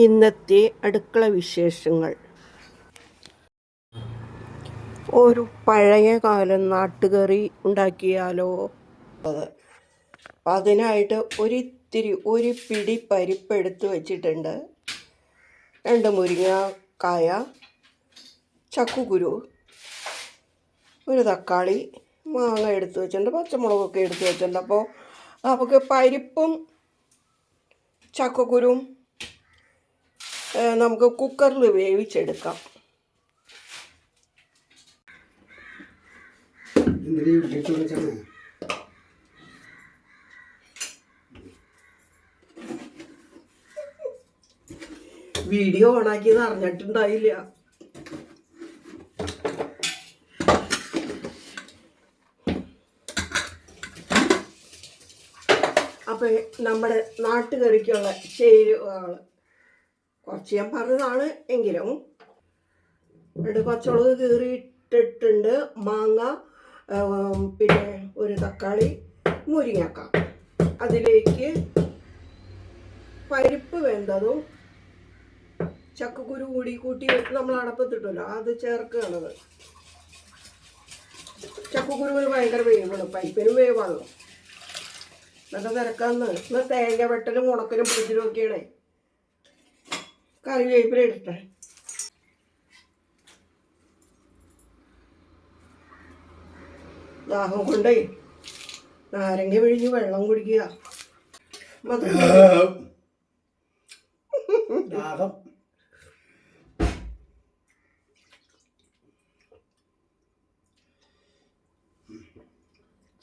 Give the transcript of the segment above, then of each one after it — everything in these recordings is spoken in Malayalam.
ഇന്നത്തെ അടുക്കള വിശേഷങ്ങൾ. ഒരു പഴയകാല നാട്ടുകറി ഉണ്ടാക്കിയാലോ? അതിനായിട്ട് ഒരു പിടി പരിപ്പ് എടുത്ത് വെച്ചിട്ടുണ്ട്. 2 മുരിങ്ങക്കായ, ചക്കുകുരു, ഒരു തക്കാളി, മാങ്ങ എടുത്ത് വെച്ചിട്ടുണ്ട്, പച്ചമുളകൊക്കെ എടുത്ത് വെച്ചിട്ടുണ്ട്. അപ്പോൾ നമുക്ക് പരിപ്പും ചക്കുകുരും നമുക്ക് കുക്കറിൽ വേവിച്ചെടുക്കാം. വീഡിയോ ഓണാക്കിയത് അറിഞ്ഞിട്ടുണ്ടായില്ല. അപ്പം നമ്മുടെ നാട്ടുകറിക്കുള്ള ചേരുവകൾ കുറച്ച് ഞാൻ പറഞ്ഞതാണ്. എങ്കിലും 2 പച്ചമുളക് കീറിയിട്ടിട്ടുണ്ട്, മാങ്ങ, പിന്നെ ഒരു തക്കാളി, മുരിങ്ങക്ക. അതിലേക്ക് പരിപ്പ് വെന്തതും ചക്കക്കുരു കൂട്ടി നമ്മൾ അടപ്പത്തിട്ടല്ലോ, അത് ചേർക്കുകയാണത്. ചക്കക്കുരുവിന് ഭയങ്കര വേവാണ്, പരിപ്പിനും വേവാണല്ലോ. നല്ല തിരക്കാന്ന് തേങ്ങ വെട്ടലും ഉണക്കലും പിടിച്ചിലും ഒക്കെയാണേ. കറിവേപ്പില ഇടട്ടെ. ദാഹം കൊണ്ടേ നാരങ്ങ പിഴിഞ്ഞ് വെള്ളം കുടിക്കുക.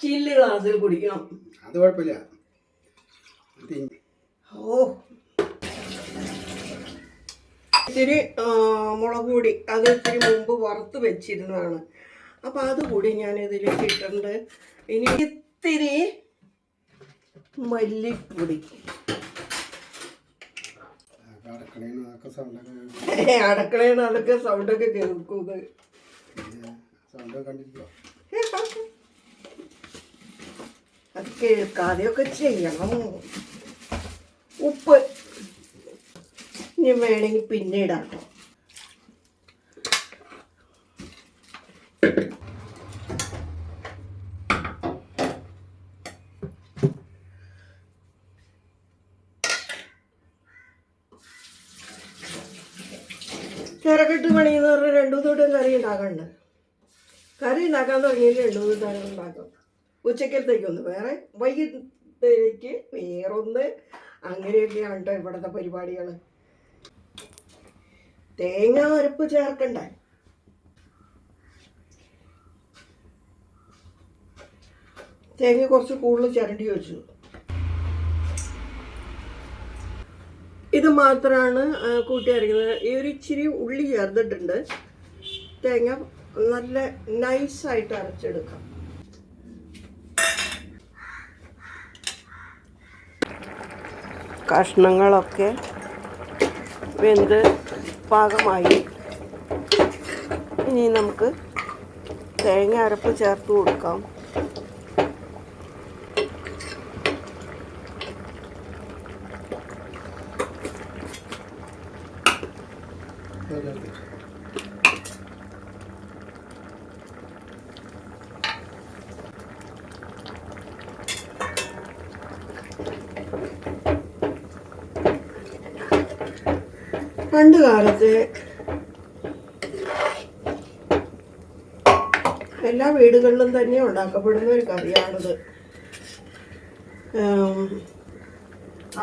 ചില്ല് ഗ്ലാസ്സിൽ കുടിക്കണം. അത് കുഴപ്പമില്ല. ഇത്തിരി മുളക് പൊടി അത് ഇത്തിരി മുമ്പ് വറുത്ത് വെച്ചിരുന്നതാണ്. അപ്പം അതുകൂടി ഞാൻ ഇതിലേക്ക് ഇട്ടിട്ടുണ്ട്. ഇനി ഇത്തിരി മല്ലിപ്പൊടി. അടക്കളയിൽ അതൊക്കെ സൗണ്ടൊക്കെ കേൾക്കുന്നത്. അത് കേൾക്കാതെയൊക്കെ ചെയ്യണം. ഉപ്പ് ഇനി വേണമെങ്കിൽ പിന്നെ ഇടാം. ചിരക്കിട്ട് പണിയെന്ന് പറഞ്ഞാൽ 2 തൊട്ടും കറി ഉണ്ടാക്കാനുണ്ട്. കറി ഉണ്ടാക്കാൻ തുടങ്ങിയിട്ട് 2 തരം ഉണ്ടാക്കും. ഉച്ചക്കലത്തേക്കൊന്ന് വേറെ, വൈകിട്ടത്തേക്ക് വേറൊന്ന്. അങ്ങനെയൊക്കെയാണ് കേട്ടോ ഇവിടുത്തെ പരിപാടികൾ. തേങ്ങ അരപ്പ് ചേർക്കണ്ടേ? തേങ്ങ കുറച്ച് കൂടുതൽ ചിരണ്ടി വെച്ചു. ഇത് മാത്രമാണ് കൂട്ടി അരയ്ക്കുന്നത്. ഈ ഒരു ഇച്ചിരി ഉള്ളി ചേർത്തിട്ടുണ്ട്. തേങ്ങ നല്ല നൈസായിട്ട് അരച്ചെടുക്കാം. കഷ്ണങ്ങളൊക്കെ വെന്ത് പാകമായി. ഇനി നമുക്ക് തേങ്ങ അരപ്പ് ചേർത്ത് കൊടുക്കാം. പണ്ട് കാലത്ത് എല്ലാ വീടുകളിലും തന്നെ ഉണ്ടാക്കപ്പെടുന്ന ഒരു കറിയാണിത്.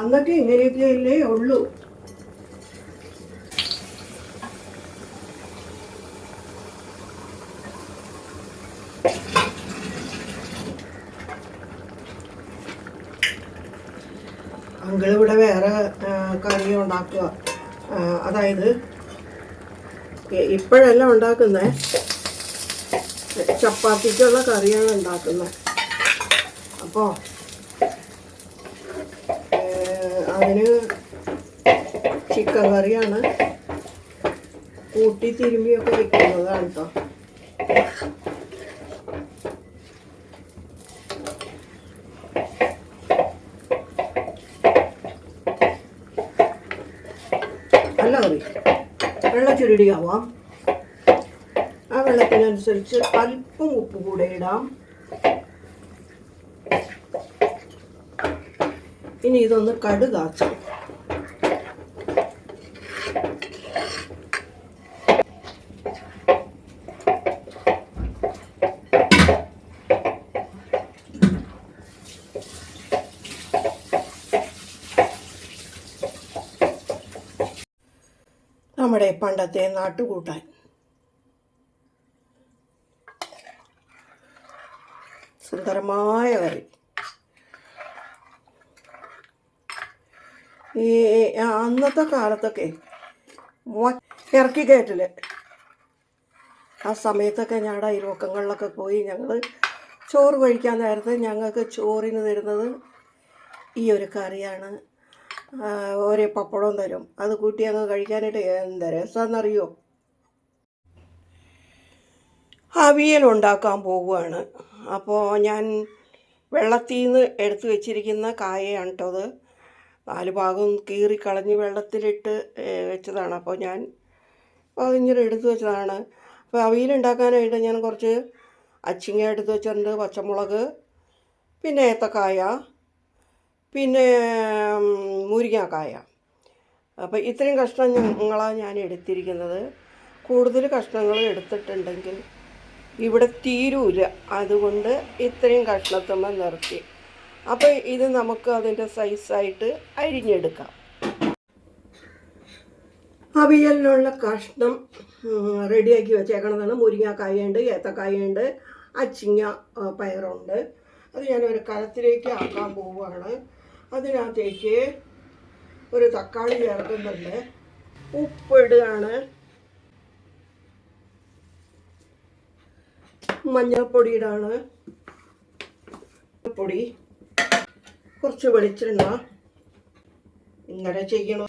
അന്നൊക്കെ ഇങ്ങനെയൊക്കെയല്ലേ ഉള്ളൂ. അങ്കിളിവിടെ വേറെ കറി ഉണ്ടാക്കുക. അതായത് ഇപ്പോഴല്ല ഉണ്ടാക്കുന്നത്, ചപ്പാത്തിക്കുള്ള കറിയാണ് ഉണ്ടാക്കുന്നത്. അപ്പോൾ അതിന് ചിക്കൻ കറിയാണ് കൂട്ടി തിരുമ്മിയൊക്കെ വെക്കുന്നതാണ് കേട്ടോ. നല്ല കറി. വെള്ളം ചുരുടിയാവാം. ആ വെള്ളത്തിനനുസരിച്ച് അല്പം ഉപ്പ് കൂടെ ഇടാം. ഇനി ഇതൊന്ന് കടുകാച്ചാം. നമ്മുടെ പണ്ടത്തെ നാട്ടുകൂട്ടാൻ സുന്ദരമായ കറി. ഈ അന്നത്തെ കാലത്തൊക്കെ ഇറക്കി കയറ്റില് ആ സമയത്തൊക്കെ ഞങ്ങളുടെ അയൽവക്കങ്ങളിലൊക്കെ പോയി ഞങ്ങൾ ചോറ് കഴിക്കാൻ നേരത്ത് ഞങ്ങൾക്ക് ചോറിന് തരുന്നത് ഈ ഒരു കറിയാണ്. ഒരു പപ്പടവും തരും. അത് കൂട്ടി അങ്ങ് കഴിക്കാനായിട്ട് എന്താ രസമെന്നറിയോ. അവിയൽ ഉണ്ടാക്കാൻ പോവുകയാണ്. അപ്പോൾ ഞാൻ വെള്ളത്തിൽ നിന്ന് എടുത്തു വെച്ചിരിക്കുന്ന കായയാണ് കേട്ടോ അത്. 4 ഭാഗം കീറിക്കളഞ്ഞ് വെള്ളത്തിലിട്ട് വെച്ചതാണ്. അപ്പോൾ ഞാൻ അതിങ്ങനെ എടുത്തു വെച്ചതാണ്. അപ്പോൾ അവിയലുണ്ടാക്കാനായിട്ട് ഞാൻ കുറച്ച് അച്ചിങ്ങ എടുത്ത് വെച്ചിട്ടുണ്ട്, പച്ചമുളക്, പിന്നെ ഏത്തക്കായ, പിന്നെ മുരിങ്ങാക്കായ. അപ്പോൾ ഇത്രയും കഷ്ണങ്ങളാണ് ഞാൻ എടുത്തിരിക്കുന്നത്. കൂടുതൽ കഷ്ണങ്ങൾ എടുത്തിട്ടുണ്ടെങ്കിൽ ഇവിടെ തീരൂല. അതുകൊണ്ട് ഇത്രയും കഷ്ണത്തുമ്മ നിർത്തി. അപ്പോൾ ഇത് നമുക്ക് അതിൻ്റെ സൈസായിട്ട് അരിഞ്ഞെടുക്കാം. അവിയലിനുള്ള കഷ്ണം റെഡിയാക്കി വെച്ചേക്കണതാണ്. മുരിങ്ങാക്കായുണ്ട്, ഏത്തക്കായുണ്ട്, അച്ചിങ്ങ പയറുണ്ട്. അത് ഞാനൊരു കലത്തിലേക്ക് ആക്കാൻ പോവുകയാണ്. അതിനകത്തേക്ക് ഒരു തക്കാളി ചേർക്കുന്നുണ്ട്, ഉപ്പിടുകയാണ്, മഞ്ഞൾപ്പൊടി ഇടാണ്, പൊടി, കുറച്ച് വെളിച്ചെണ്ണ. ഇങ്ങനെ ചെയ്യണം.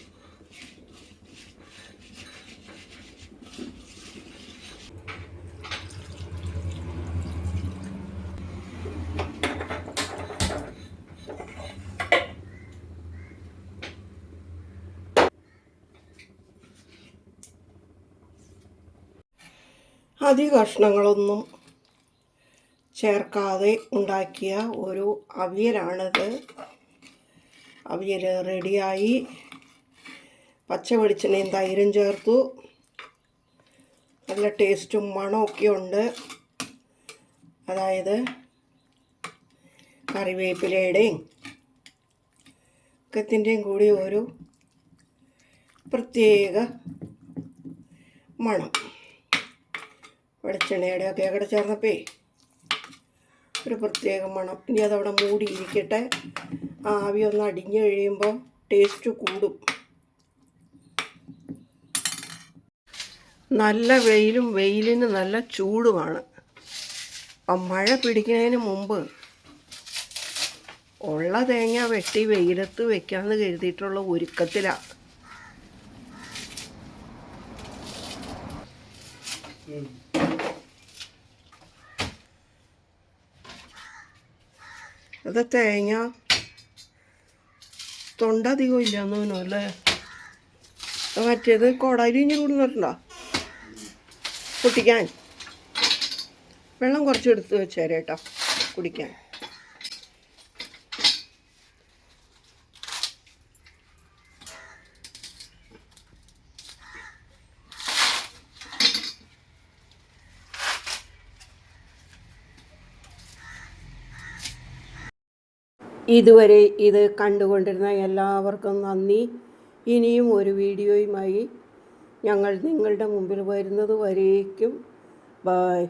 അധിക കഷ്ണങ്ങളൊന്നും ചേർക്കാതെ ഉണ്ടാക്കിയ ഒരു അവിയലാണിത്. അവിയൽ റെഡിയായി. പച്ച വെളിച്ചെണ്ണയും തൈരും ചേർത്തു. നല്ല ടേസ്റ്റും മണമൊക്കെ ഉണ്ട്. അതായത് കറിവേപ്പിലയുടെയും ഒക്കത്തിൻ്റെയും കൂടി ഒരു പ്രത്യേക മണം. വെളിച്ചെണ്ണയുടെയൊക്കെ കൂടെ ചേർന്നപ്പേ ഒരു പ്രത്യേക മണം. ഇനി അതവിടെ മൂടിയിരിക്കട്ടെ. ആവി ഒന്ന് അടിഞ്ഞു കഴിയുമ്പോൾ ടേസ്റ്റ് കൂടും. നല്ല വെയിലും വെയിലിന് നല്ല ചൂടുമാണ്. അപ്പം മഴ പിടിക്കുന്നതിന് മുമ്പ് ഉള്ള തേങ്ങ വെട്ടി വെയിലത്ത് വെക്കാമെന്ന് കരുതിയിട്ടുള്ള ഒരുക്കത്തിലാണ്. അത് തേങ്ങ തൊണ്ടധികം ഇല്ലാന്ന് തോന്നുന്നു അല്ലേ. മറ്റേത് കോടാലിഞ്ഞ് കൂടുന്നുണ്ടോ കുട്ടിക്കാൻ. വെള്ളം കുറച്ചെടുത്ത് വെച്ചേരെ കേട്ടോ കുടിക്കാൻ. ഇതുവരെ ഇത് കണ്ടുകൊണ്ടിരുന്ന എല്ലാവർക്കും നന്ദി. ഇനിയും ഒരു വീഡിയോയുമായി ഞങ്ങൾ നിങ്ങളുടെ മുമ്പിൽ വരുന്നത് വരേക്കും. ബൈ.